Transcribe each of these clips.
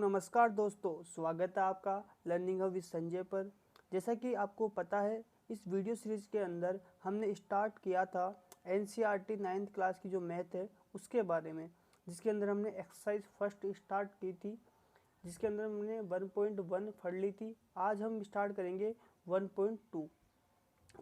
नमस्कार दोस्तों, स्वागत है आपका लर्निंग विद संजय पर। जैसा कि आपको पता है, इस वीडियो सीरीज़ के अंदर हमने स्टार्ट किया था एनसीईआरटी 9th क्लास की जो मैथ है उसके बारे में, जिसके अंदर हमने एक्सरसाइज फर्स्ट स्टार्ट की थी, जिसके अंदर हमने 1.1 पढ़ ली थी। आज हम स्टार्ट करेंगे 1.2।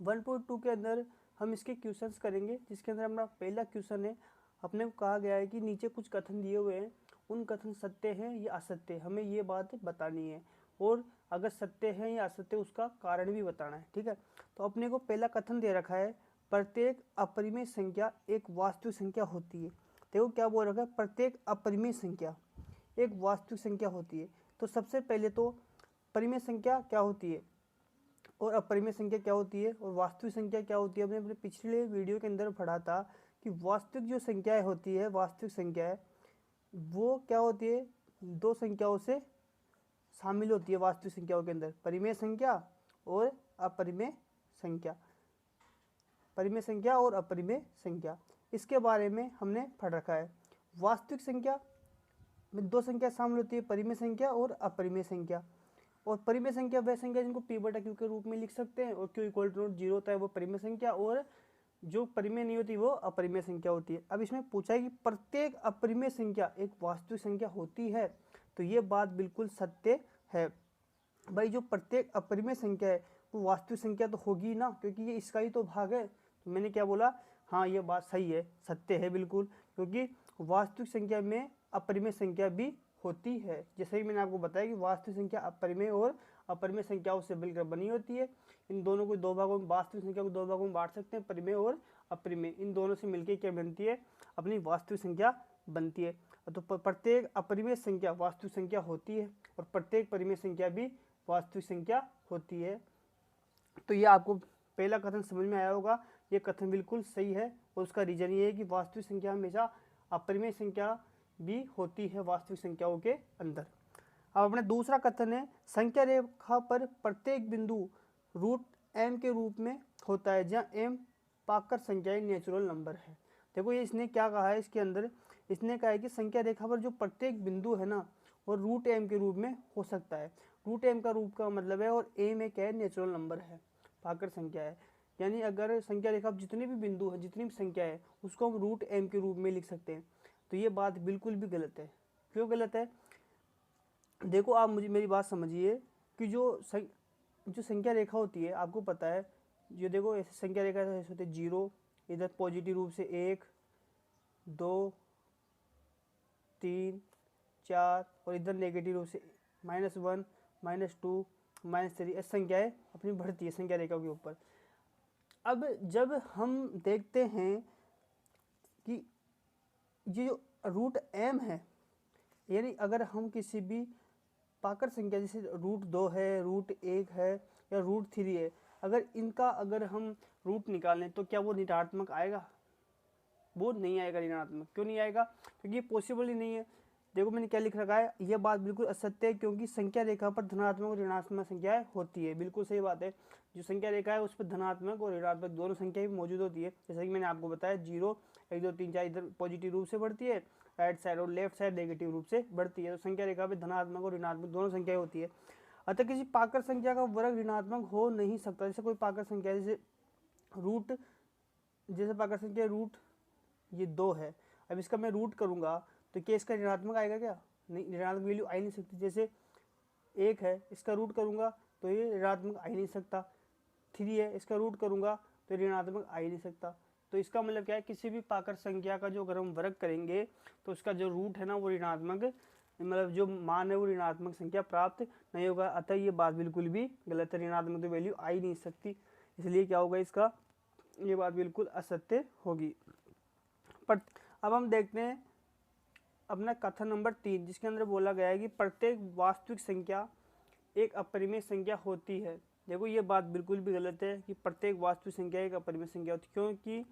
1.2 के अंदर हम इसके क्वेश्चंस करेंगे, जिसके अंदर हमारा पहला क्वेश्चन है। अपने को कहा गया है कि नीचे कुछ कथन दिए हुए हैं, उन कथन सत्य हैं या असत्य, हमें ये बात बतानी है, और अगर सत्य है या असत्य उसका कारण भी बताना है। ठीक है, तो अपने को पहला कथन दे रखा है, प्रत्येक अपरिमेय संख्या एक वास्तविक संख्या होती है। देखो क्या बोल रखा है, प्रत्येक अपरिमेय संख्या एक वास्तविक संख्या होती है। तो सबसे पहले तो परिमेय संख्या क्या होती है और अपरिमेय संख्या क्या होती है और वास्तविक संख्या क्या होती है, हमने अपने पिछले वीडियो के अंदर पढ़ा था कि वास्तविक जो संख्याएं होती है, वास्तविक संख्याएं वो क्या होती है, दो संख्याओं से शामिल होती है वास्तविक संख्याओं के अंदर, परिमेय संख्या और अपरिमेय संख्या। परिमेय संख्या और अपरिमेय संख्या, इसके बारे में हमने पढ़ रखा है। वास्तविक संख्या में दो संख्या शामिल होती है, परिमेय संख्या और अपरिमेय संख्या। और परिमेय संख्या वह संख्या जिनको p/q के रूप में लिख सकते हैं, और q = 0 होता है वो परिमेय संख्या, और जो परिमेय नहीं होती वो अपरिमेय संख्या होती है। अब इसमें पूछा है कि प्रत्येक अपरिमेय संख्या एक वास्तविक संख्या होती है, तो ये बात बिल्कुल सत्य है। भाई जो प्रत्येक अपरिमेय संख्या है वो वास्तविक संख्या तो होगी ना, क्योंकि ये इसका ही तो भाग है। तो मैंने क्या बोला, हाँ ये बात सही है, सत्य है बिल्कुल, क्योंकि वास्तविक संख्या में अपरिमेय संख्या भी होती है। जैसे ही मैंने आपको बताया कि वास्तविक संख्या अपरिमेय और अपरिमेय संख्याओं से मिलकर बनी होती है। इन दोनों को दो भागों में, वास्तविक संख्या को दो भागों में बांट सकते हैं, परिमेय और अपरिमेय। इन दोनों से मिलकर क्या बनती है, अपनी वास्तविक संख्या बनती है। तो प्रत्येक अपरिमेय संख्या वास्तविक संख्या होती है और प्रत्येक परिमेय संख्या भी वास्तविक संख्या होती है। तो ये आपको पहला कथन समझ में आया होगा, ये कथन बिल्कुल सही है, और उसका रीजन ये है कि वास्तविक संख्या हमेशा अपरिमेय संख्या भी होती है वास्तविक संख्याओं के अंदर। अब अपने दूसरा कथन है, संख्या रेखा पर प्रत्येक बिंदु √m के रूप में होता है, जहाँ m पाकर संख्याएं नेचुरल नंबर है। देखो ये इसने क्या कहा है, इसके अंदर इसने कहा है कि संख्या रेखा पर जो प्रत्येक बिंदु है ना वो √m के रूप में हो सकता है। √m का रूप का मतलब है, और m एक है नेचुरल नंबर है, पाकर संख्या है। यानी अगर संख्या रेखा पर जितने भी बिंदु है, जितनी भी संख्या है, उसको हम √m के रूप में लिख सकते हैं। तो ये बात बिल्कुल भी गलत है। क्यों गलत है, देखो आप मुझे मेरी बात समझिए कि जो संख्या रेखा होती है, आपको पता है, जो देखो ऐसे संख्या रेखा ऐसे होते हैं, 0, इधर पॉजिटिव रूप से 1, 2, 3, 4, और इधर नेगेटिव रूप से -1, -2, -3, ऐसी संख्याएं अपनी बढ़ती है संख्या रेखा के ऊपर। अब जब हम देखते हैं कि ये जो √m है, यानी अगर हम किसी भी पाकर संख्या जैसे √2 है, √1 है या √3 है, अगर इनका अगर हम रूट निकालें तो क्या वो ऋणात्मक आएगा? वो नहीं आएगा ऋणात्मक। क्यों नहीं आएगा? क्योंकि पॉसिबल ही नहीं है। देखो मैंने क्या लिख रखा है, यह बात बिल्कुल असत्य है, क्योंकि संख्या रेखा पर धनात्मक और ऋणात्मक संख्याएं होती है। बिल्कुल सही बात है, जो संख्या रेखा है उस पर धनात्मक और ऋणात्मक दोनों संख्याएं मौजूद होती है। जैसे कि मैंने आपको बताया, 0, 1, 2, 3, 4 इधर पॉजिटिव रूप से बढ़ती है, राइट साइड और लेफ्ट साइड नेगेटिव रूप से बढ़ती है। तो संख्या रेखा पर धनात्मक और ऋणात्मक दोनों संख्याएं होती है। अतः किसी पाकर संख्या का वर्ग ऋणात्मक हो नहीं सकता। जैसे कोई पाकर संख्या जैसे पाकर संख्या रूट ये 2 है, अब इसका मैं रूट करूंगा तो क्या इसका ऋणात्मक आएगा? क्या नहीं, ऋणात्मक वैल्यू आ ही नहीं सकती। जैसे 1 है, इसका रूट करूंगा तो ये ऋणात्मक आ ही नहीं सकता। 3 है, इसका रूट करूंगा तो ऋणात्मक आ ही नहीं सकता। तो इसका मतलब क्या है, किसी भी पाकर संख्या का जो अगर हम वर्ग करेंगे तो उसका जो रूट है ना वो ऋणात्मक, मतलब जो मान है वो ऋणात्मक संख्या प्राप्त नहीं होगा। अतः ये बात बिल्कुल भी गलत है, ऋणात्मक तो वैल्यू आ ही नहीं सकती। इसलिए क्या होगा, इसका ये बात बिल्कुल असत्य होगी। पर अब हम देखते हैं अपना कथन नंबर 3, जिसके अंदर बोला गया है कि प्रत्येक वास्तविक संख्या एक अपरिमेय संख्या होती है। देखो ये बात बिल्कुल भी गलत है कि प्रत्येक वास्तविक संख्या एक अपरिमेय संख्या होती है, क्योंकि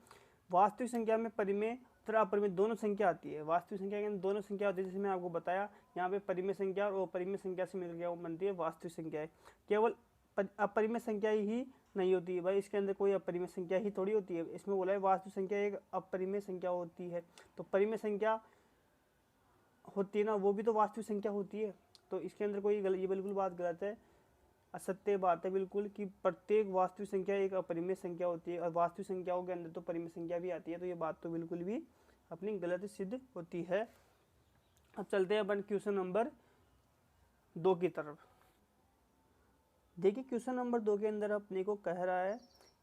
वास्तविक संख्या में परिमेय तथा अपरिमेय दोनों संख्या आती है। वास्तविक संख्या के अंदर दोनों संख्या होती है, जैसे मैंने आपको बताया, यहाँ पे परिमेय संख्या और अपरिमेय संख्या से मिलकर क्या बनती है, वास्तविक संख्या है। केवल अपरिमेय संख्या ही नहीं होती है भाई, इसके अंदर कोई अपरिमेय संख्या ही थोड़ी होती है। इसमें बोला है वास्तविक संख्या एक अपरिमेय संख्या होती है। तो परिमेय संख्या होती है ना, वो भी तो वास्तविक संख्या होती है। तो इसके अंदर कोई ये बिल्कुल बात गलत है, असत्य बात है बिल्कुल, कि प्रत्येक वास्तविक संख्या एक अपरिमेय संख्या होती है और वास्तविक संख्याओं के अंदर तो परिमेय संख्या भी आती है। तो ये बात तो बिल्कुल भी अपनी गलत सिद्ध होती है। अब चलते हैं अपन क्वेश्चन नंबर 2 की तरफ। देखिए क्वेश्चन नंबर 2 के अंदर अपने को कह रहा है,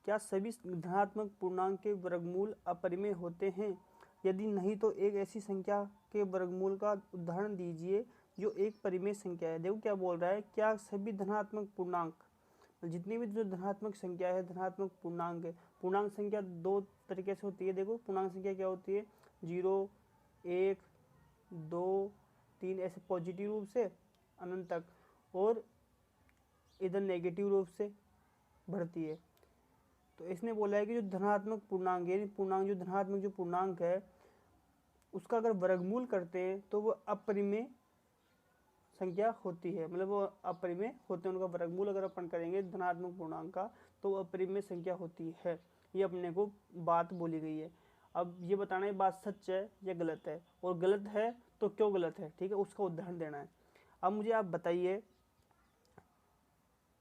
क्या सभी धनात्मक पूर्णांक के वर्गमूल अपरिमेय होते हैं? यदि नहीं तो एक ऐसी संख्या के वर्गमूल का उदाहरण दीजिए जो एक परिमेय संख्या है। देखो क्या बोल रहा है, क्या सभी धनात्मक पूर्णांक, जितनी भी जो धनात्मक संख्या है, धनात्मक पूर्णांक है। पूर्णांक संख्या दो तरीके से होती है। देखो पूर्णांक संख्या क्या होती है, 0, 1, 2, 3 ऐसे पॉजिटिव रूप से अनंत तक, और इधर नेगेटिव रूप से बढ़ती है। तो इसने बोला है कि जो धनात्मक पूर्णांक है, पूर्णांक जो धनात्मक जो पूर्णांक है उसका अगर वर्गमूल करते हैं तो वो अपरिमेय संख्या होती है, मतलब वो अपरिमेय होते हैं। उनका वर्गमूल अगर अपन करेंगे धनात्मक पूर्णांक का तो वो अपरिमेय संख्या होती है। ये अपने को बात बोली गई है। अब ये बताना है बात सच है या गलत है, और गलत है तो क्यों गलत है, ठीक है, उसका उदाहरण देना है। अब मुझे आप बताइए,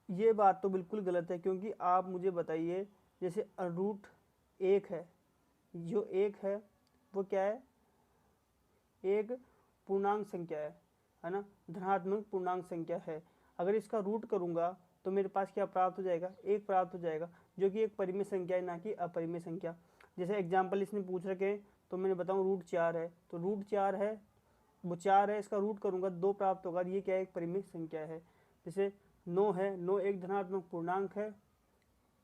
ये बात तो बिल्कुल गलत है, क्योंकि आप मुझे बताइए जैसे रूट 1 है, जो 1 है वो क्या है, एक पूर्णांक संख्या है ना, धनात्मक पूर्णांक संख्या है। अगर इसका रूट करूंगा तो मेरे पास क्या प्राप्त हो जाएगा, 1 प्राप्त हो जाएगा, जो कि एक परिमेय संख्या है, ना कि अपरिमेय संख्या। जैसे एग्जाम्पल इसने पूछ रखे तो मैंने बताऊँ रूट 4 है, तो रूट 4 है, वो 4 है, इसका रूट करूंगा 2 प्राप्त होगा, ये क्या है, एक परिमेय संख्या है। जैसे 9 है, 9 एक धनात्मक पूर्णांक है,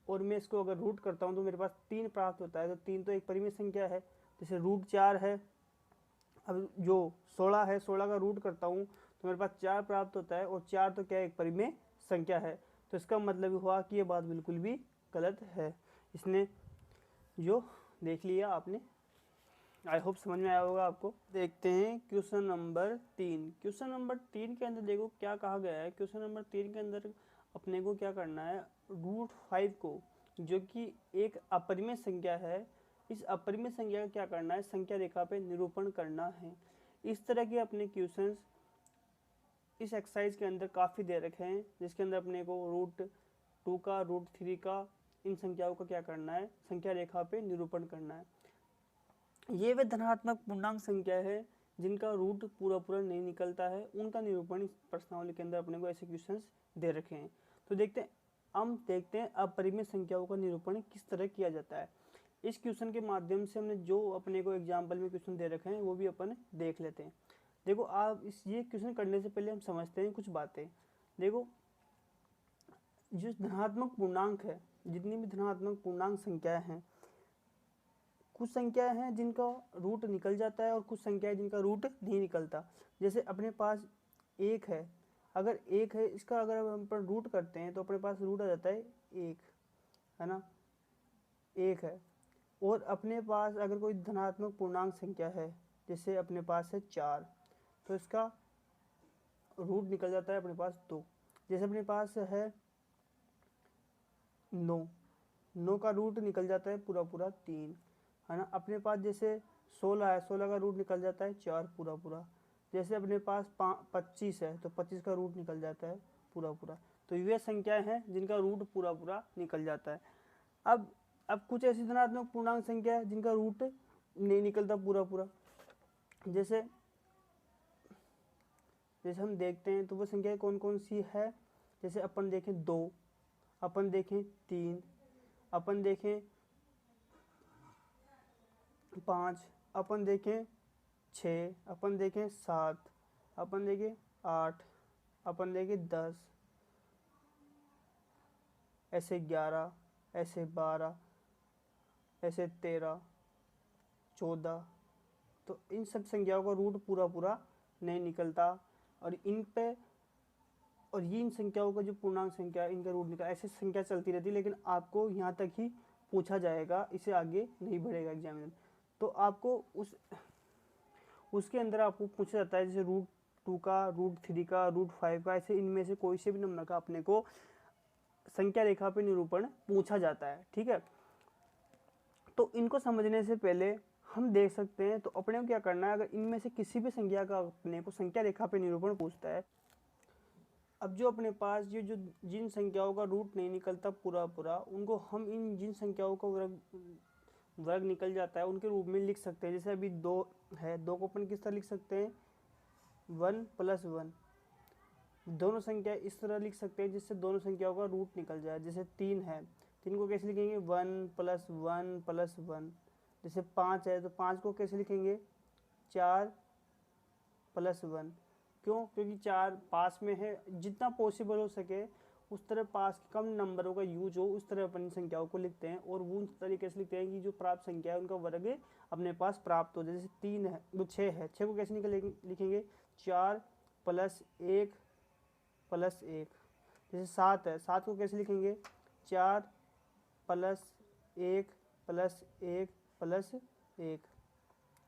और मैं इसको अगर रूट करता हूँ तो मेरे पास 3 प्राप्त होता है, तो 3 तो एक परिमेय संख्या है। जैसे रूट 4 है, अब जो 16 है, 16 का रूट करता हूँ तो मेरे पास 4 प्राप्त होता है, और 4 तो क्या है, एक परिमेय संख्या है। तो इसका मतलब हुआ कि ये बात बिल्कुल भी गलत है। इसने जो देख लिया आपने, आई होप समझ में आया होगा आपको। देखते हैं क्वेश्चन नंबर 3। क्वेश्चन नंबर 3 के अंदर देखो क्या कहा गया है। क्वेश्चन नंबर 3 के अंदर अपने को क्या करना है, रूट 5 को, जो कि एक अपरिमेय संख्या है, इस अपरिमेय संख्या का क्या करना है, संख्या रेखा पे निरूपण करना है। इस तरह के अपने क्वेश्चंस इस एक्सरसाइज के अंदर काफ़ी दे रखे हैं, जिसके अंदर अपने को रूट 2 का, रूट 3 का, इन संख्याओं का क्या करना है, संख्या रेखा पे निरूपण करना है। ये वे धनात्मक पूर्णांक संख्या है जिनका रूट पूरा पूरा नहीं निकलता है, उनका निरूपण इस प्रश्नावली के अंदर अपने को ऐसे क्वेश्चंस दे रखे हैं। तो देखते हैं, हम देखते हैं अपरिमेय संख्याओं का निरूपण किस तरह किया जाता है। इस क्वेश्चन के माध्यम से हमने जो अपने को एग्जाम्पल में क्वेश्चन दे रखे हैं वो भी अपन देख लेते हैं। देखो आप ये क्वेश्चन करने से पहले हम समझते हैं कुछ बातें। देखो जो धनात्मक पूर्णांक है, जितनी भी धनात्मक पूर्णांक संख्याएं हैं, कुछ संख्याएं हैं जिनका रूट निकल जाता है और कुछ संख्याएं जिनका रूट नहीं निकलता। जैसे अपने पास 1 है, अगर 1 है, इसका अगर हम पर रूट करते हैं तो अपने पास रूट आ जाता है 1, है ना, 1 है। और अपने पास अगर कोई धनात्मक पूर्णांक संख्या है, जैसे अपने पास है 4, तो इसका रूट निकल जाता है अपने पास 2। जैसे अपने पास है 9, 9 का रूट निकल जाता है पूरा पूरा 3, है ना। अपने पास जैसे 16 है, 16 का रूट निकल जाता है 4 पूरा पूरा। जैसे अपने पास 25 है, तो 25 का रूट निकल जाता है पूरा पूरा। तो ये संख्याएं हैं जिनका रूट पूरा पूरा निकल जाता है। अब कुछ ऐसी धनात्मक पूर्णांक संख्या है जिनका रूट नहीं निकलता पूरा पूरा। जैसे हम देखते हैं तो वो संख्या कौन कौन सी है। जैसे अपन देखें 2, अपन देखें 3, अपन देखें 5, अपन देखें 6, अपन देखें 7, अपन देखें 8, अपन देखें 10, ऐसे 11, ऐसे 12, ऐसे 13, 14। तो इन सब संख्याओं का रूट पूरा पूरा नहीं निकलता, और इन पे और ये इन संख्याओं का जो पूर्णांक संख्या है इनका रूट निकल, ऐसे संख्या चलती रहती है। लेकिन आपको यहाँ तक ही पूछा जाएगा, इससे आगे नहीं बढ़ेगा एग्जामिनर। तो आपको उसके अंदर आपको पूछा जाता है जैसे रूट 2 का, रूट 3 का, रूट 5 का, ऐसे इनमें से कोई से भी नंबर का अपने को संख्या रेखा पे निरूपण पूछा जाता है, ठीक है। तो इनको समझने से पहले हम देख सकते हैं। तो अपने को क्या करना है, अगर इनमें से किसी भी संख्या का अपने को संख्या रेखा पे निरूपण पूछता है, अब जो अपने पास ये जो जिन संख्याओं का रूट नहीं निकलता पूरा पूरा, उनको हम इन जिन संख्याओं का वर्ग निकल जाता है उनके रूप में लिख सकते हैं। जैसे अभी 2 है, 2 को अपन किस तरह लिख सकते हैं, 1 + 1। दोनों संख्या इस तरह लिख सकते हैं जिससे दोनों संख्याओं का रूट निकल जाए। जैसे 3 है, 3 को कैसे लिखेंगे, 1 + 1 + 1। जैसे 5 है तो 5 को कैसे लिखेंगे, 4 + 1। क्यों, क्योंकि 4 पास में है, जितना पॉसिबल हो सके उस तरह पास कम नंबरों का यूज हो उस तरह अपन संख्याओं को लिखते हैं, और वो उस तरीके से लिखते हैं कि जो प्राप्त संख्या है उनका वर्ग अपने पास प्राप्त हो। जैसे 3 है, वो 6 है, 6 को कैसे लिखेंगे, 4 + 1 + 1। जैसे 7 है, 7 को कैसे लिखेंगे, 4 + 1 + 1 + 1।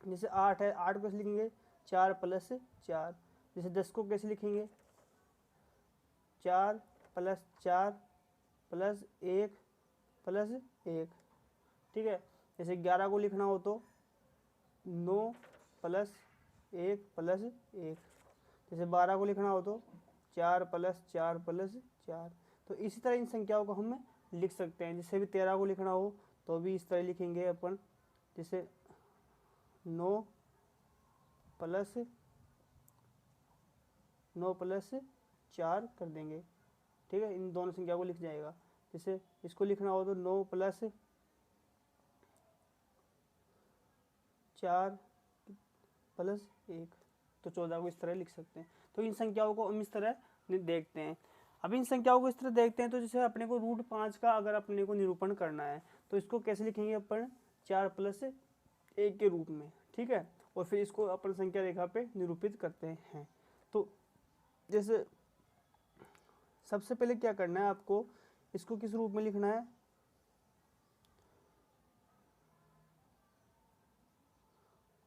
जैसे 8 है, 8 को कैसे लिखेंगे, 4 + 4। जैसे 10 को कैसे लिखेंगे, 4 + 4 + 1 + 1। ठीक है। जैसे 11 को लिखना हो तो 9 + 1 + 1। जैसे 12 को लिखना हो तो 4 + 4 + 4। तो इसी तरह इन संख्याओं को हम लिख सकते हैं। जैसे भी 13 को लिखना हो तो भी इस तरह लिखेंगे अपन, जैसे 9 + 4 कर देंगे। ठीक है, इन दोनों संख्या को लिख जाएगा। जैसे इसको लिखना हो तो 9 + 4 + 1, तो 14 को इस तरह लिख सकते हैं। तो इन संख्याओं को हम इस तरह देखते हैं। अब इन संख्याओं को इस तरह देखते हैं, तो जैसे अपने को √5 का अगर अपने को निरूपण करना है तो इसको कैसे लिखेंगे अपन, 4 + 1 के रूप में। ठीक है, और फिर इसको अपन संख्या रेखा पे निरूपित करते हैं। तो जैसे सबसे पहले क्या करना है आपको, इसको किस रूप में लिखना है,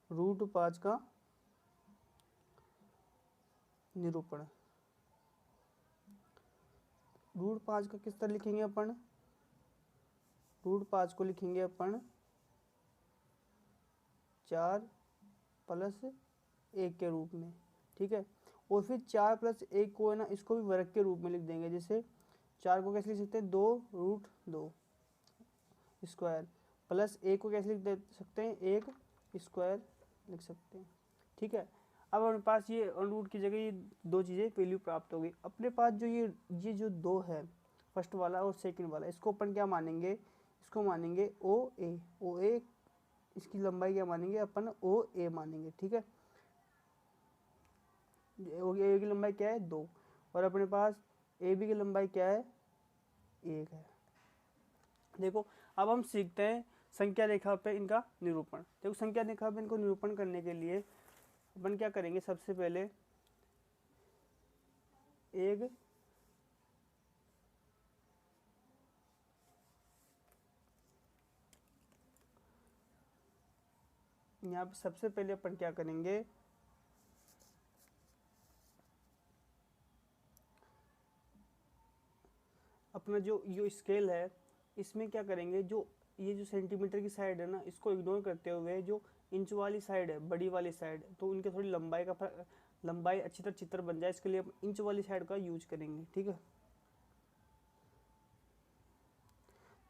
√5 का निरूपण। √5 का किस तरह लिखेंगे अपन, √5 को लिखेंगे अपन 4 + 1 के रूप में। ठीक है, और फिर 4 + 1 को है ना, इसको भी वर्ग के रूप में लिख देंगे। जैसे 4 को कैसे लिख सकते हैं, 2√2 स्क्वायर, प्लस 1 को कैसे लिख सकते हैं, 1 स्क्वायर लिख सकते हैं। ठीक है, अब हमारे पास ये रूट की जगह ये दो चीज़ें वैल्यू प्राप्त हो गई। अपने पास जो ये जो 2 है, फर्स्ट वाला और सेकंड वाला, इसको अपन क्या मानेंगे, इसको मानेंगे ओ ए, इसकी लंबाई क्या मानेंगे अपन, ओ ए मानेंगे। ठीक है, ए की लंबाई क्या है, 2, और अपने पास ए बी की लंबाई क्या है, 1 है। देखो, अब हम सीखते हैं संख्या रेखा पे इनका निरूपण। देखो, संख्या रेखा पे इनको निरूपण करने के लिए अपन क्या करेंगे, सबसे पहले एक यहाँ पे सबसे पहले अपन क्या करेंगे, अपना जो स्केल है इसमें क्या करेंगे, जो ये जो सेंटीमीटर की साइड है ना, इसको इग्नोर करते हुए जो इंच वाली साइड है, बड़ी वाली साइड, तो उनके थोड़ी लंबाई अच्छी तरह चित्र बन जाए, इसके लिए हम इंच वाली साइड का यूज करेंगे। ठीक है,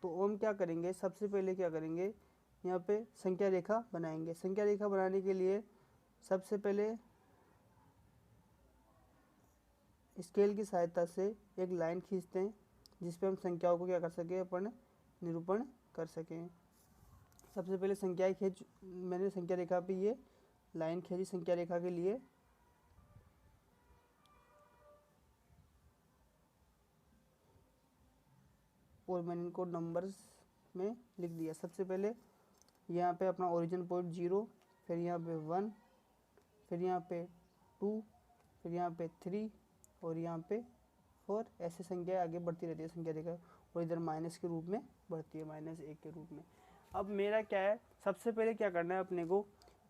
तो हम क्या करेंगे, सबसे पहले क्या करेंगे, यहाँ पे संख्या रेखा बनाएंगे। संख्या रेखा बनाने के लिए सबसे पहले स्केल की सहायता से एक लाइन खींचते हैं जिस पे हम संख्याओं को क्या कर सकें, अपन निरूपण कर सकें। सबसे पहले संख्याएं मैंने संख्या रेखा पे ये लाइन खींची संख्या रेखा के लिए, और मैंने इनको नंबर्स में लिख दिया। सबसे पहले यहाँ पे अपना ओरिजिन पॉइंट 0, फिर यहाँ पे 1, फिर यहाँ पे 2, फिर यहाँ पे 3 और यहाँ पे 4। ऐसे संख्याएं आगे बढ़ती रहती है संख्या रेखा, और इधर माइनस के रूप में बढ़ती है, -1 के रूप में। अब मेरा क्या है, सबसे पहले क्या करना है अपने को,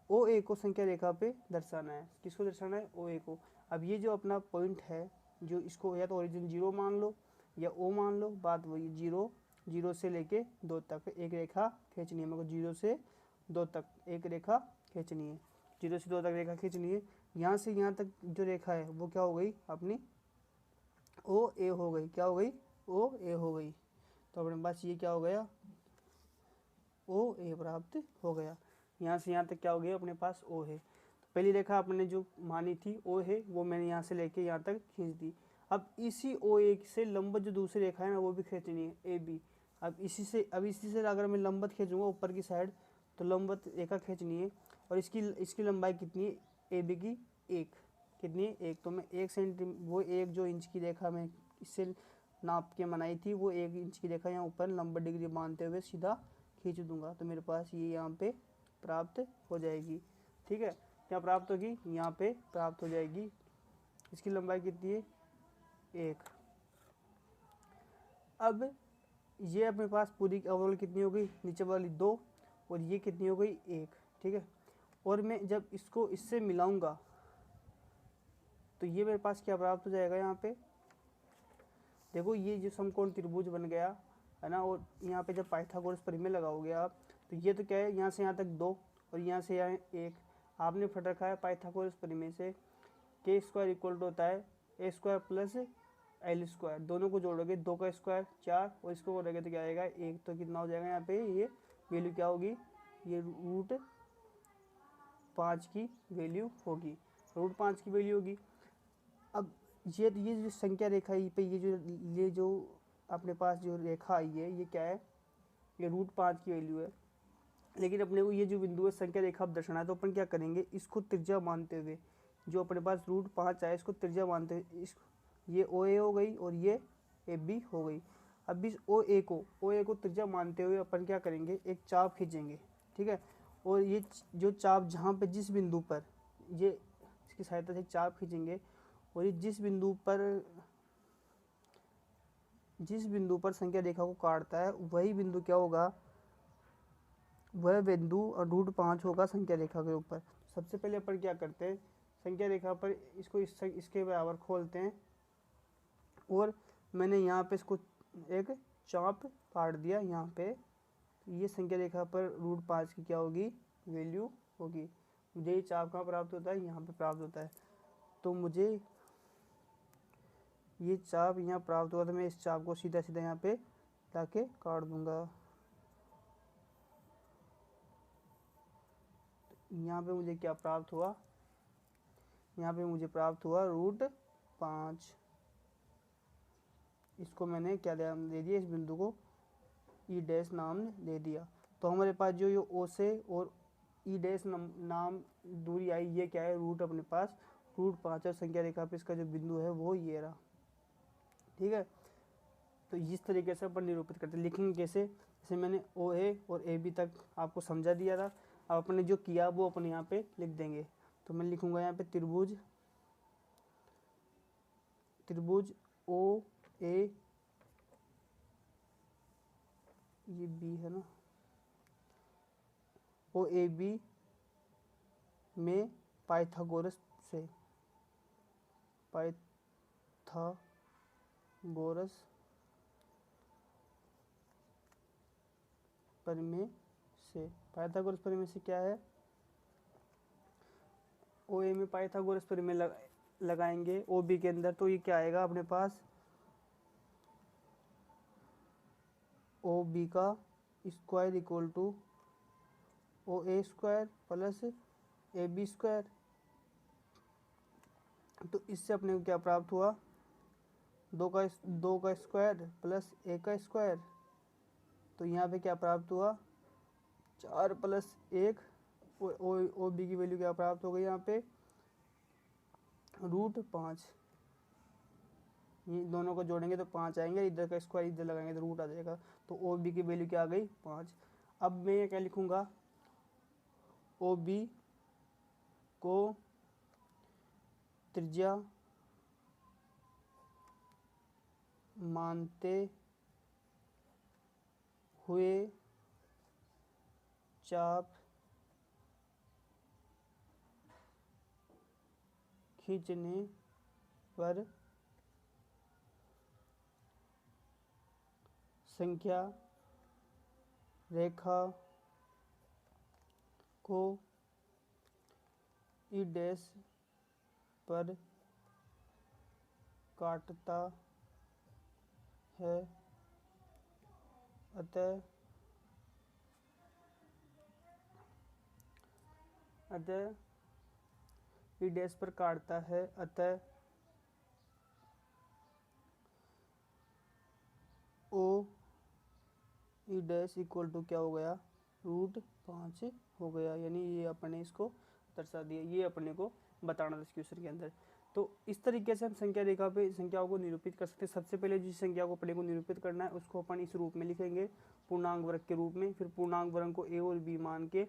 ओ ए को संख्या रेखा पे दर्शाना है। किसको दर्शाना है, ओ ए को। अब ये जो अपना पॉइंट है, जो इसको या तो ओरिजिन 0 मान लो या ओ मान लो, बात वही, 0 से लेके 2 तक एक रेखा खींचनी है मेरे को, 0 से 2 तक एक रेखा खींचनी है, 0 से 2 तक रेखा खींचनी है। यहाँ से यहाँ तक जो रेखा है वो क्या हो गई अपनी ओ ए हो गई, क्या हो गई ओ ए हो गई। तो अपने पास ये क्या हो गया ओ ए प्राप्त हो गया। यहाँ से यहाँ तक क्या हो गया अपने पास ओ है। तो पहली रेखा अपने जो मानी थी ओ है वो मैंने यहाँ से लेके यहाँ तक खींच दी। अब इसी ओ ए से लंबवत जो दूसरी रेखा है ना वो भी खींचनी है ए बी। अब इसी से अगर मैं लंबवत खींचूंगा ऊपर की साइड तो लंबवत रेखा खींचनी है और इसकी लंबाई कितनी है ए बी की 1, कितनी है 1। तो मैं 1 सेंटीमीटर वो 1 जो इंच की रेखा मैं इससे नाप के बनाई थी वो 1 इंच की रेखा यहाँ ऊपर लंबवत डिग्री मानते हुए सीधा खींच दूंगा। तो मेरे पास ये यहाँ पे प्राप्त हो जाएगी। ठीक है, क्या प्राप्त होगी यहाँ पे प्राप्त हो जाएगी। इसकी लंबाई कितनी है 1। अब ये अपने पास पूरी ओवरऑल कितनी हो गई नीचे वाली 2 और ये कितनी हो गई 1। ठीक है, और मैं जब इसको इससे मिलाऊंगा तो ये मेरे पास क्या प्राप्त हो जाएगा यहाँ पे देखो ये जो समकोण त्रिभुज बन गया है ना। और यहाँ पे जब पाइथागोरस परिमेय लगाओगे आप तो ये तो क्या है यहाँ से यहाँ तक 2 और यहाँ से यहाँ 1 आपने फट रखा है पाइथागोरस परिमेय से के स्क्वायर इक्वल टू होता है ए स्क्वायर प्लस एल स्क्वायर। दोनों को जोड़ोगे 2 का स्क्वायर 4 और इसको करोगे तो क्या आएगा 1। तो कितना हो जाएगा यहाँ पे ये वैल्यू क्या होगी ये √5 की वैल्यू होगी, √5 की वैल्यू होगी। अब ये जो संख्या रेखा पे ये जो अपने पास जो रेखा आई है ये क्या है ये √5 की वैल्यू है। लेकिन अपने को ये जो बिंदु है संख्या रेखा अब दर्शाना है तो अपन क्या करेंगे इसको त्रिज्या मानते हुए जो अपने पास √5 आए इसको त्रिज्या मानते हुए इस ये ओ ए हो गई और ये ए बी हो गई। अब इस ओ ए को त्रिज्या मानते हुए अपन क्या करेंगे एक चाप खींचेंगे। ठीक है, और ये जो चाप जहाँ पे जिस बिंदु पर ये इसकी सहायता से चाप खींचेंगे और ये जिस बिंदु पर संख्या रेखा को काटता है वही बिंदु क्या होगा वह बिंदु √5 होगा संख्या रेखा के ऊपर। सबसे पहले अपन क्या करते हैं संख्या रेखा पर इसको इसके बराबर खोलते हैं और मैंने यहाँ पे इसको एक चाप काट दिया यहाँ पे। ये संख्या रेखा पर √5 की क्या होगी वैल्यू होगी। मुझे ये चाप कहाँ प्राप्त होता है यहाँ पे प्राप्त होता है। तो मुझे ये चाप यहाँ प्राप्त हुआ तो मैं इस चाप को सीधा सीधा यहाँ पे लाके काट दूंगा। यहाँ पे मुझे क्या प्राप्त हुआ यहाँ पे मुझे प्राप्त हुआ √5। इसको मैंने क्या दे दिया इस बिंदु को ई डैश नाम दे दिया। तो हमारे पास जो ये ओ से और ई डैश नाम दूरी आई ये क्या है रूट अपने पास √5 और संख्या रेखा पे इसका जो बिंदु है वो ये रहा। ठीक है, तो इस तरीके से अपन निरूपित करते हैं। लिखेंगे कैसे जैसे मैंने ओ ए और ए बी तक आपको समझा दिया था। अब अपने जो किया वो अपन यहाँ पे लिख देंगे। तो मैं लिखूंगा यहाँ पे त्रिभुज ओ ए ये बी है ना ओ ए बी में पाइथागोरस परिमेय से पाइथागोरस परिमेय से क्या है ओ ए में पाइथागोरस परिमेय लगाएंगे ओ बी के अंदर। तो ये क्या आएगा अपने पास ओ बी का square equal to O A square plus A B square. तो इससे अपने को क्या प्राप्त हुआ 2 का स्क्वायर प्लस ए का स्क्वायर। तो यहाँ पे क्या प्राप्त हुआ 4 प्लस 1 ओ बी की वैल्यू क्या प्राप्त हो गई यहाँ पे √5। ये दोनों को जोड़ेंगे तो 5 आएंगे, इधर का स्क्वायर इधर लगाएंगे तो रूट आ जाएगा। तो ओ बी की वैल्यू क्या आ गई 5। अब मैं ये क्या लिखूंगा ओ बी को त्रिज्या मानते हुए चाप खींचने पर संख्या रेखा को ई डैश पर काटता है, अतः ई डैश पर काटता है, अतः ओ ई डैश इक्वल टू क्या हो गया, √5 हो गया। यानी ये अपने इसको दर्शा दिया, ये अपने को बताना था इस क्वेश्चन के अंदर। तो इस तरीके से हम संख्या रेखा पे संख्याओं को निरूपित कर सकते हैं। सबसे पहले जिस संख्या को अपने को निरूपित करना है उसको अपन इस रूप में लिखेंगे, पूर्णांक वर्ग के रूप में। फिर पूर्णांक वर्ग को ए और बी मान के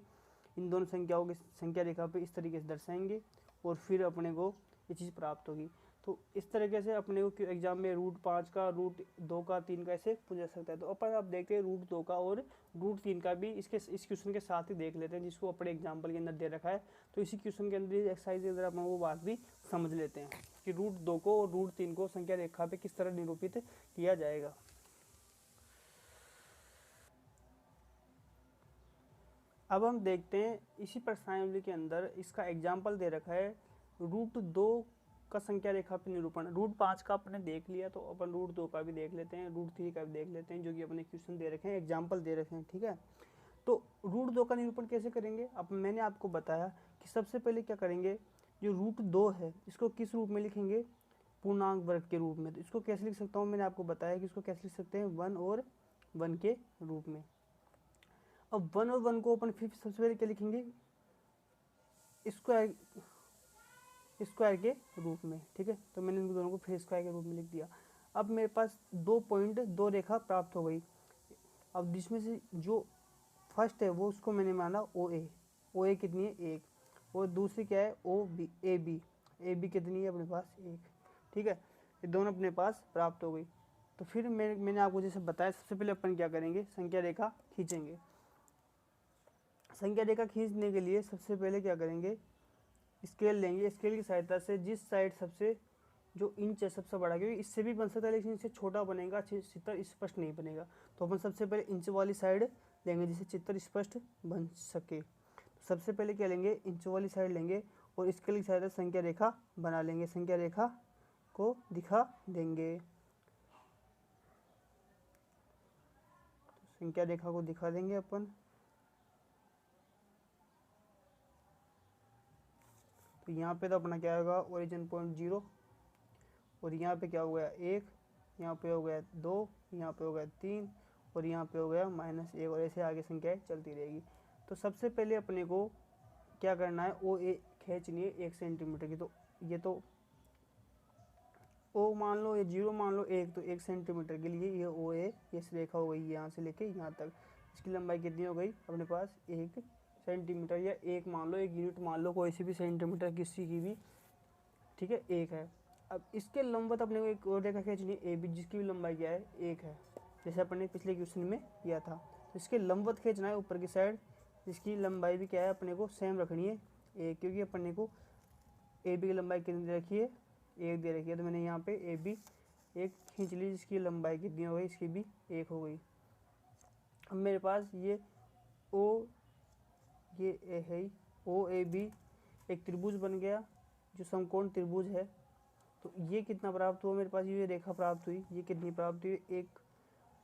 इन दोनों संख्याओं की संख्या रेखा पे इस तरीके से दर्शाएंगे और फिर अपने को ये चीज़ प्राप्त होगी। तो इस तरीके से अपने को एग्जाम में √5 का, √2 का, 3 का ऐसे पूछ सकता है। तो अपन आप देखते हैं √2 का और √3 का भी इस क्वेश्चन के साथ ही देख लेते हैं, जिसको अपने एग्जाम्पल के अंदर दे रखा है। तो इसी क्वेश्चन के अंदर, एक्सरसाइज के अंदर अपन वो बात भी समझ लेते हैं कि √2 को और √3 को संख्या रेखा पे किस तरह निरूपित किया जाएगा। अब हम देखते हैं इसी प्रश्नावली के अंदर इसका एग्जाम्पल दे रखा है √2 का संख्या रेखा पे निरूपण। √5 का अपने देख लिया, तो अपन √2 का भी देख लेते हैं, √3 का भी देख लेते हैं, जो कि अपने क्वेश्चन दे रखे हैं, एग्जाम्पल दे रखे हैं। ठीक है, तो √2 का निरूपण कैसे करेंगे। अब मैंने आपको बताया कि सबसे पहले क्या करेंगे, जो √2 है इसको किस रूप में लिखेंगे, पूर्णांक वर्ग के रूप में। तो इसको कैसे लिख सकता हूँ, मैंने आपको बताया कि इसको कैसे लिख सकते हैं, 1 और 1 के रूप में। अब 1 और 1 को अपन फिर सबसे पहले क्या लिखेंगे, स्क्वायर के रूप में। ठीक है, तो मैंने इन दोनों को फिर स्क्वायर के रूप में लिख दिया। अब मेरे पास 2 पॉइंट 2 रेखा प्राप्त हो गई। अब जिसमें से जो फर्स्ट है वो उसको मैंने माना ओ ए कितनी है, 1, और दूसरी क्या है, ए बी कितनी है अपने पास, 1। ठीक है, ये दोनों अपने पास प्राप्त हो गई। तो फिर मैंने आपको जैसे बताया, सबसे पहले अपन क्या करेंगे, संख्या रेखा खींचेंगे। संख्या रेखा खींचने के लिए सबसे पहले क्या करेंगे, स्केल लेंगे। स्केल की सहायता से जिस साइड सबसे जो इंच है सबसे बड़ा, क्योंकि इससे भी बन सकता है लेकिन इससे छोटा बनेगा, चित्र स्पष्ट नहीं बनेगा, तो अपन सबसे पहले इंच वाली साइड लेंगे जिससे चित्र स्पष्ट बन सके। तो सबसे पहले क्या लेंगे, इंच वाली साइड लेंगे और स्केल की सहायता से संख्या रेखा बना लेंगे, संख्या रेखा को दिखा देंगे। तो संख्या रेखा को दिखा देंगे अपन। तो यहाँ पे तो अपना क्या होगा, ओरिजिन पॉइंट 0, और यहाँ पे क्या हो गया 1, यहाँ पे हो गया 2, यहाँ पे हो गया 3, और यहाँ पे हो गया -1, और ऐसे आगे संख्याएं चलती रहेगी। तो सबसे पहले अपने को क्या करना है, ओ ए खींचनी है 1 सेंटीमीटर की। तो ये तो ओ मान लो, ये 0 मान लो, 1, तो 1 सेंटीमीटर के लिए ये ओ ए ये रेखा हो गई यहाँ से लेके यहाँ तक। इसकी लंबाई कितनी हो गई अपने पास, 1 सेंटीमीटर, या 1 मान लो, 1 यूनिट मान लो, कोई सी भी सेंटीमीटर किसी की भी। ठीक है, 1 है। अब इसके लंबवत अपने को एक और रेखा खींचनी है ए बी, जिसकी भी लंबाई क्या है, 1 है, जैसे अपन ने पिछले क्वेश्चन में किया था। तो इसके लंबवत खींचना है ऊपर की साइड, जिसकी लंबाई भी क्या है अपने को सेम रखनी है 1, क्योंकि अपने को ए बी की लंबाई कितनी दे रखी है, 1 दे रखी है। तो मैंने यहाँ पे ए बी 1 खींच ली, जिसकी लंबाई कितनी हो गई, इसकी भी 1 हो गई। अब मेरे पास ये ओ, ये ए है, ओ ए बी एक त्रिभुज बन गया, जो समकोण त्रिभुज है। तो ये कितना प्राप्त हुआ मेरे पास, ये रेखा प्राप्त हुई, ये कितनी प्राप्त हुई, 1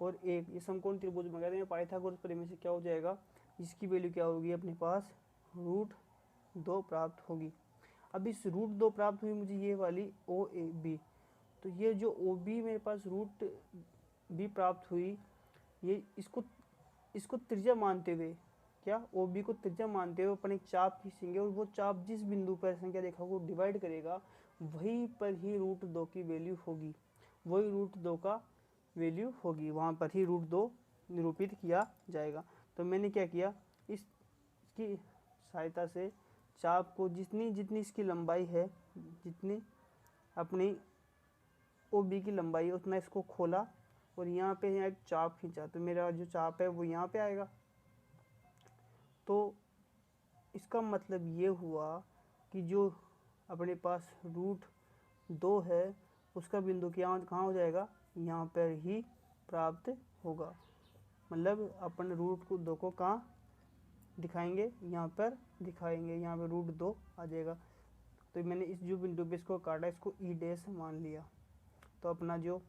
और 1, ये समकोण त्रिभुज बन गया। तो पाइथागोरस प्रमेय से क्या हो जाएगा, इसकी वैल्यू क्या होगी अपने पास, √2 प्राप्त होगी। अब इस √2 प्राप्त हुई मुझे ये वाली ओ ए बी, तो ये जो ओ बी मेरे पास √b प्राप्त हुई, ये इसको त्रिज्या मानते हुए, क्या ओ बी को त्रिज्या मानते हुए अपन एक चाप खींचेंगे, और वो चाप जिस बिंदु पर संख्या रेखा को डिवाइड करेगा वहीं पर ही √2 की वैल्यू होगी, वही √2 का वैल्यू होगी, वहाँ पर ही √2 निरूपित किया जाएगा। तो मैंने क्या किया, इसकी सहायता से चाप को जितनी जितनी इसकी लंबाई है, जितनी अपनी ओ बी की लंबाई है, उतना इसको खोला और यहाँ पे एक चाप खींचा। तो मेरा जो चाप है वो यहाँ पे आएगा। तो इसका मतलब ये हुआ कि जो अपने पास √2 है उसका बिंदु कहाँ हो जाएगा, यहाँ पर ही प्राप्त होगा। मतलब अपन √2 को कहाँ दिखाएंगे, यहाँ पर दिखाएंगे, यहाँ पे √2 आ जाएगा। तो मैंने इस जो बिंदु पे इसको काटा, इसको ई डैश मान लिया। तो अपना जो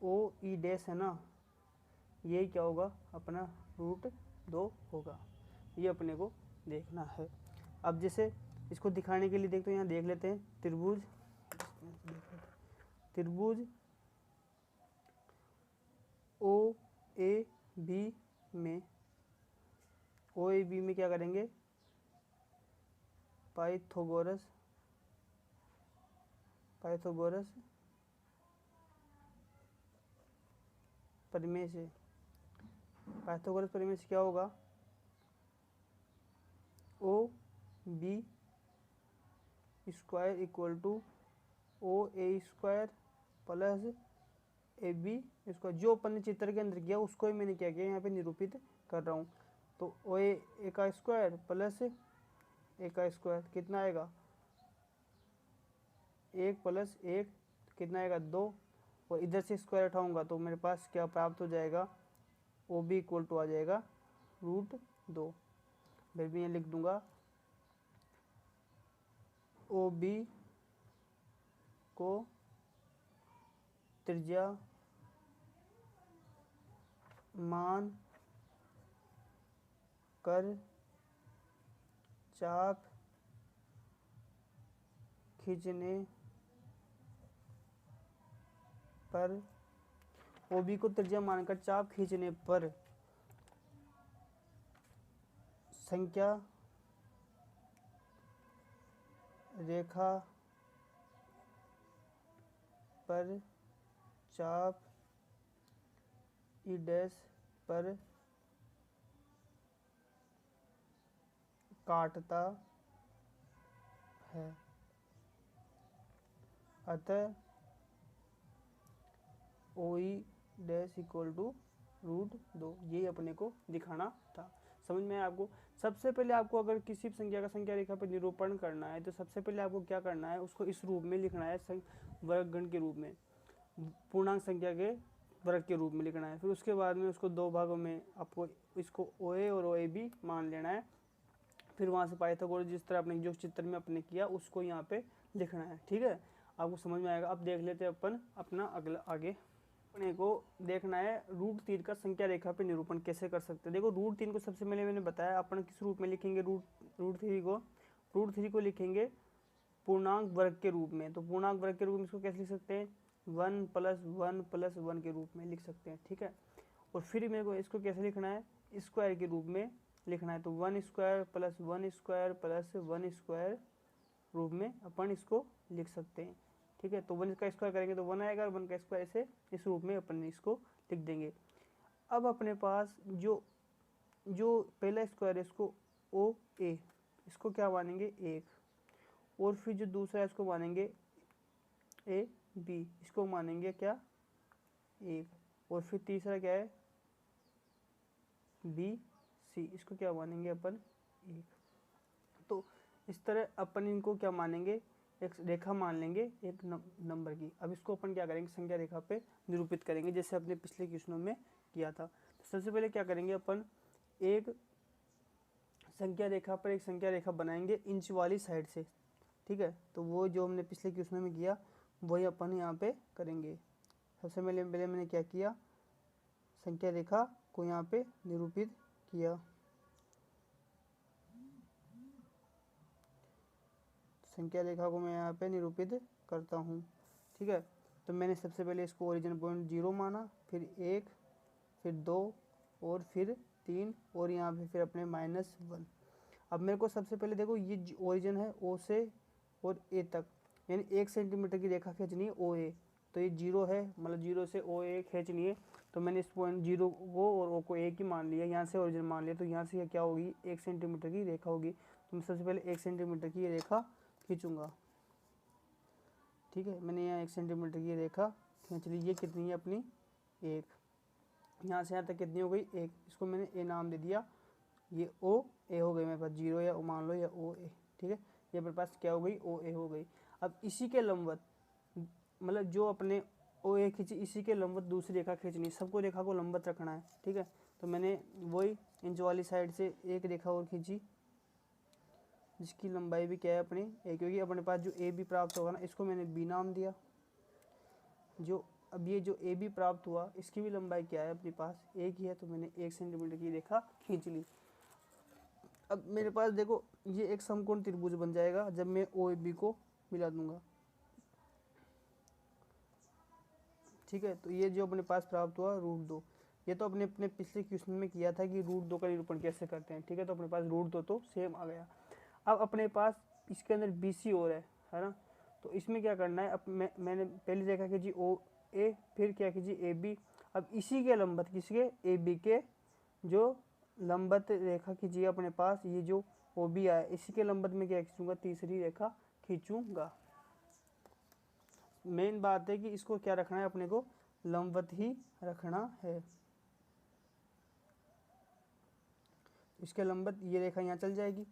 ओ ई डैश है ना, ये क्या होगा, अपना √2 होगा। ये अपने को देखना है। अब जैसे इसको दिखाने के लिए देखते हैं, यहाँ देख लेते हैं त्रिभुज ओ ए बी में, ओ ए बी में क्या करेंगे, पाइथागोरस प्रमेय से, पाइथागोरस प्रमेय से क्या होगा, O B square equal to O A square plus A B square. जो अपन ने चित्र के अंदर किया उसको ही मैंने क्या किया, यहाँ पे निरूपित कर रहा हूँ। तो ओ ए का स्क्वायर प्लस ए का स्क्वायर कितना आएगा, 1 + 1 कितना आएगा, 2। और इधर से स्क्वायर उठाऊंगा तो मेरे पास क्या प्राप्त हो जाएगा, ओ बी इक्वल टू आ जाएगा √2। फिर भी यहाँ लिख दूंगा ओ बी को त्रिज्या मान कर चाप खींचने पर, ओ बी को त्रिज्या मानकर चाप खींचने पर संख्या रेखा पर चाप ई डैश पर काटता है। अतः ओ ई डैश इक्वल टू √2। ये अपने को दिखाना था। समझ में आया आपको। सबसे पहले आपको अगर किसी संख्या का संख्या रेखा पर निरूपण करना है तो सबसे पहले आपको क्या करना है, उसको इस रूप में लिखना है, वर्गगण के रूप में, पूर्णांक संख्या के वर्ग के रूप में लिखना है। फिर उसके बाद में उसको 2 भागों में आपको इसको ओ ए और ओ ए बी मान लेना है। फिर वहाँ से पाइथागोरस जिस तरह अपने जो चित्र में अपने किया उसको यहाँ पे लिखना है। ठीक है, आपको समझ में आएगा। अब देख लेते हैं अपन अपना अगला आगे। अपने को देखना है √3 का संख्या रेखा पे निरूपण कैसे कर सकते हैं। देखो √3 को सबसे पहले मैंने बताया अपन किस रूप में लिखेंगे, √3 को लिखेंगे पूर्णांक वर्ग के रूप में। तो पूर्णांक वर्ग के रूप में इसको कैसे लिख सकते हैं, 1 + 1 + 1 के रूप में लिख सकते हैं। ठीक है, और फिर मेरे को इसको कैसे लिखना है, स्क्वायर के रूप में लिखना है। तो 1² + 1² + 1² रूप में अपन इसको लिख सकते हैं। ठीक है, तो 1 का स्क्वायर करेंगे तो 1 आएगा, और 1 का स्क्वायर ऐसे इस रूप में अपन इसको लिख देंगे। अब अपने पास जो पहला स्क्वायर है इसको ओ ए, इसको क्या मानेंगे 1, और फिर जो दूसरा है इसको मानेंगे ए बी, इसको मानेंगे क्या 1, और फिर तीसरा क्या है बी सी, इसको क्या मानेंगे अपन 1। तो इस तरह अपन इनको क्या मानेंगे, एक रेखा मान लेंगे एक नंबर की। अब इसको अपन क्या करेंगे, संख्या रेखा पे निरूपित करेंगे जैसे अपने पिछले क्वेश्चनों में किया था। तो सबसे पहले क्या करेंगे, अपन एक संख्या रेखा पर एक संख्या रेखा बनाएंगे इंच वाली साइड से। ठीक है, तो वो जो हमने पिछले क्वेश्चन में किया वही अपन यहाँ पे करेंगे। सबसे पहले मैंने क्या किया, संख्या रेखा को यहाँ पे निरूपित किया। संख्या रेखा को मैं यहाँ पे निरूपित करता हूँ। ठीक है, तो मैंने सबसे पहले इसको ओरिजिन पॉइंट 0 माना, फिर 1, फिर 2, और फिर 3, और यहाँ पे फिर अपने -1। अब मेरे को सबसे पहले देखो ये ओरिजिन है ओ से और ए तक, यानी 1 सेंटीमीटर की रेखा खींचनी है ओ ए। तो ये 0 है, मतलब 0 से ओ ए खींचनी है। तो मैंने इस पॉइंट 0 को और ओ को एक ही मान लिया, यहाँ से ओरिजिन मान लिया। तो यहाँ से क्या होगी, 1 सेंटीमीटर की रेखा होगी। तो मैं सबसे पहले 1 सेंटीमीटर की रेखा खींचूंगा। ठीक है, मैंने यहाँ 1 सेंटीमीटर की रेखा खींच ली। ये कितनी है अपनी 1, यहाँ से यहाँ तक कितनी हो गई 1। इसको मैंने ए नाम दे दिया, ये ओ ए हो गई मेरे पास, 0 या मान लो या ओ ए। ठीक है, ये मेरे पास क्या हो गई ओ ए हो गई। अब इसी के लंबवत, मतलब जो अपने ओ ए खींची इसी के लंबवत दूसरी रेखा खींचनी है। सबको रेखा को लंबवत रखना है। ठीक है, तो मैंने वही इंच वाली साइड से एक रेखा और खींची जिसकी लंबाई भी क्या है अपनी ए, क्योंकि अपने पास जो ए बी प्राप्त होगा ना इसको मैंने बी नाम दिया। जो अब ये जो ए बी प्राप्त हुआ इसकी भी लंबाई क्या है अपने पास एक ही है, तो मैंने 1 सेंटीमीटर की रेखा खींच ली। अब मेरे पास देखो ये एक समकोण त्रिभुज बन जाएगा जब मैं ओ बी को मिला दूंगा। ठीक है, तो ये जो अपने पास प्राप्त हुआ √2, ये तो अपने अपने पिछले क्वेश्चन में किया था कि √2 का निरूपण कैसे करते हैं। ठीक है, तो अपने पास √2 तो सेम आ गया। अब अपने पास इसके अंदर बी सी और है ना, तो इसमें क्या करना है, अब मैंने पहली रेखा खींची ओ ए, फिर क्या खींची ए बी। अब इसी के लंबत किसके ए बी के जो लंबत रेखा खींची अपने पास, ये जो ओ बी आया इसी के लंबत में क्या खींचूंगा, तीसरी रेखा खींचूंगा। मेन बात है कि इसको क्या रखना है अपने को, लंबवत ही रखना है। इसके लंबत ये रेखा यहाँ चल जाएगी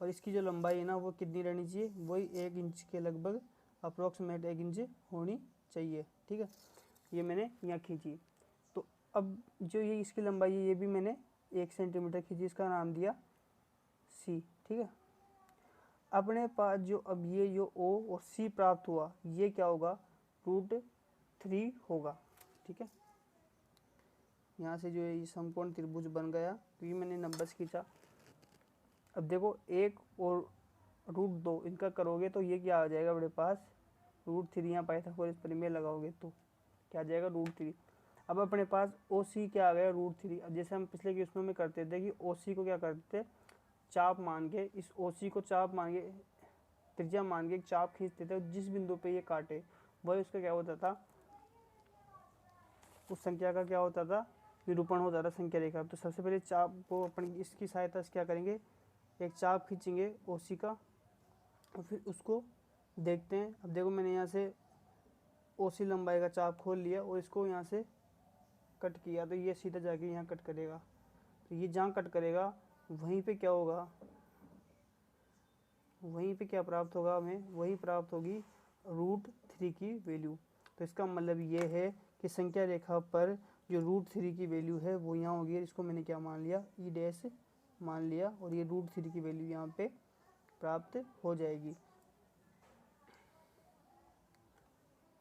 और इसकी जो लंबाई है ना वो कितनी रहनी चाहिए, वही 1 इंच के लगभग अप्रोक्सीमेट 1 इंच होनी चाहिए। ठीक है, ये मैंने यहाँ खींची। तो अब जो ये इसकी लंबाई है ये भी मैंने 1 सेंटीमीटर खींची, इसका नाम दिया सी। ठीक है, अपने पास जो अब ये जो ओ और सी प्राप्त हुआ ये क्या होगा, √3 होगा। ठीक है, यहाँ से जो ये समकोण त्रिभुज बन गया क्योंकि मैंने नंबर्स खींचा। अब देखो 1 और √2 इनका करोगे तो ये क्या आ जाएगा अपने पास, √3। यहाँ पाइथागोरस प्रमेय लगाओगे तो क्या आ जाएगा, √3। अब अपने पास ओ सी क्या आ गया, √3। अब जैसे हम पिछले क्वेश्चनों में करते थे कि ओ सी को क्या करते थे, चाप मान के, इस ओ सी को चाप मान के, त्रिज्या मान के एक चाप खींचते थे, जिस बिंदु पे ये काटे वही उसका क्या होता था, उस संख्या का क्या होता था, निरूपण होता था संख्या रेखा। तो सबसे पहले चाप को अपन इसकी सहायता से क्या करेंगे, एक चाप खींचेंगे ओ सी का और फिर उसको देखते हैं। अब देखो मैंने यहाँ से ओ सी लंबाई का चाप खोल लिया और इसको यहाँ से कट किया, तो ये सीधा जाके यहाँ कट करेगा। तो ये जहाँ कट करेगा वहीं पे क्या होगा, वहीं पे क्या प्राप्त होगा हमें, वही प्राप्त होगी √3 की वैल्यू। तो इसका मतलब ये है कि संख्या रेखा पर जो √3 की वैल्यू है वो यहाँ होगी। इसको मैंने क्या मान लिया, ई डैश मान लिया और ये √3 की वैल्यू यहाँ पे प्राप्त हो जाएगी।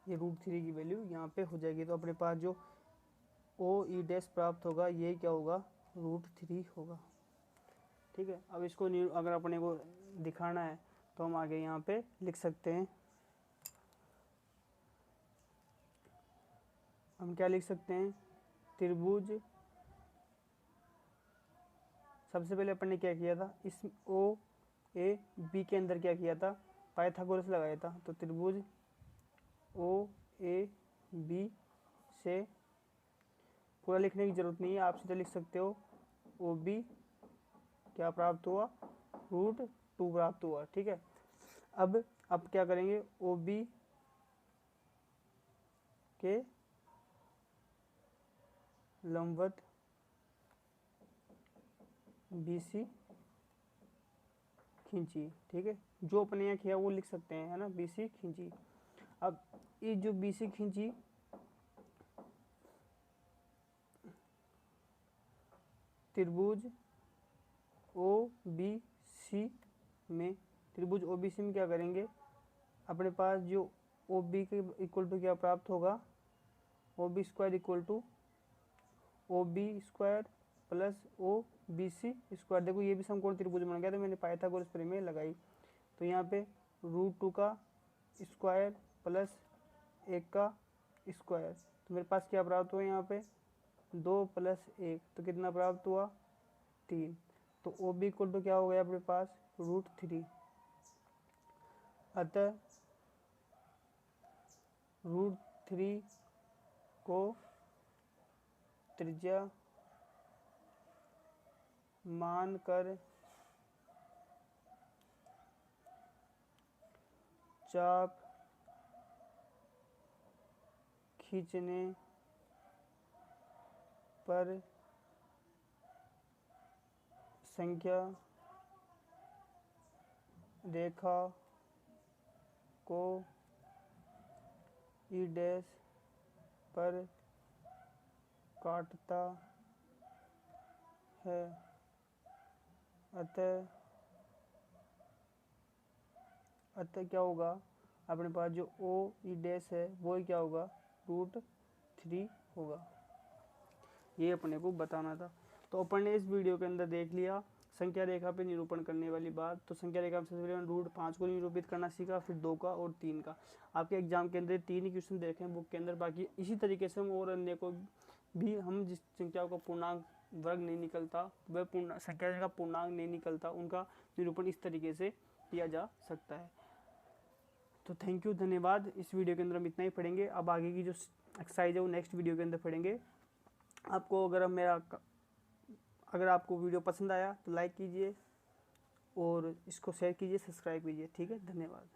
ये √3 की वैल्यू यहाँ पे हो जाएगी। तो अपने पास जो ओ ई डैश प्राप्त होगा ये क्या होगा, √3 होगा। ठीक है, अब इसको अगर अपने को दिखाना है तो हम आगे यहाँ पे लिख सकते हैं। हम क्या लिख सकते हैं, त्रिभुज, सबसे पहले अपन ने क्या किया था, इस ओ ए बी के अंदर क्या किया था, पाइथागोरस लगाया था। तो त्रिभुज ओ ए बी से पूरा लिखने की जरूरत नहीं है, आप सीधे लिख सकते हो ओ बी क्या प्राप्त हुआ, √2 प्राप्त हुआ। ठीक है, अब क्या करेंगे, ओ बी के लंबवत बी सी खींची। ठीक है, जो अपने यहाँ किया वो लिख सकते हैं, है ना, बी सी खींची। अब ये जो बी सी खींची त्रिभुज ओ बी सी में, त्रिभुज ओ बी सी में क्या करेंगे, अपने पास जो ओ बी के इक्वल टू क्या प्राप्त होगा, O B square equal to O B square plus O B C square. देखो ये भी समकोण त्रिभुज बन गया, तो मैंने पाइथागोरस प्रमेय लगाई। तो यहाँ पे √2 का स्क्वायर प्लस 1 का स्क्वायर, तो मेरे पास क्या प्राप्त हुआ यहाँ पे, 2 + 1, तो कितना प्राप्त हुआ, 3। तो ओ बी इक्वल टू क्या हो गया अपने पास, √3। अतः √3 को त्रिज्या मानकर चाप खींचने पर संख्या रेखा को ई डैश पर काटता है, अतः क्या होगा अपने पास जो ओ ई डैश है वो क्या होगा, √3 होगा। ये अपने को बताना था। तो अपन ने इस वीडियो के अंदर देख लिया संख्या रेखा पे निरूपण करने वाली बात। तो संख्या रेखा में सबसे पहले √5 को निरूपित करना सीखा, फिर 2 का और 3 का। आपके एग्जाम के अंदर 3 ही क्वेश्चन देखे हैं बुक के अंदर, बाकी इसी तरीके से हम और अन्य को भी, हम जिस संख्या का पूर्णांक वर्ग नहीं निकलता, वह पूर्ण संख्या का पूर्णांक नहीं निकलता, उनका निरूपण इस तरीके से किया जा सकता है। तो थैंक यू, धन्यवाद। इस वीडियो के अंदर हम इतना ही पढ़ेंगे। अब आगे की जो एक्सरसाइज है वो नेक्स्ट वीडियो के अंदर पढ़ेंगे। आपको अगर आपको वीडियो पसंद आया तो लाइक कीजिए और इसको शेयर कीजिए, सब्सक्राइब कीजिए। ठीक है, धन्यवाद।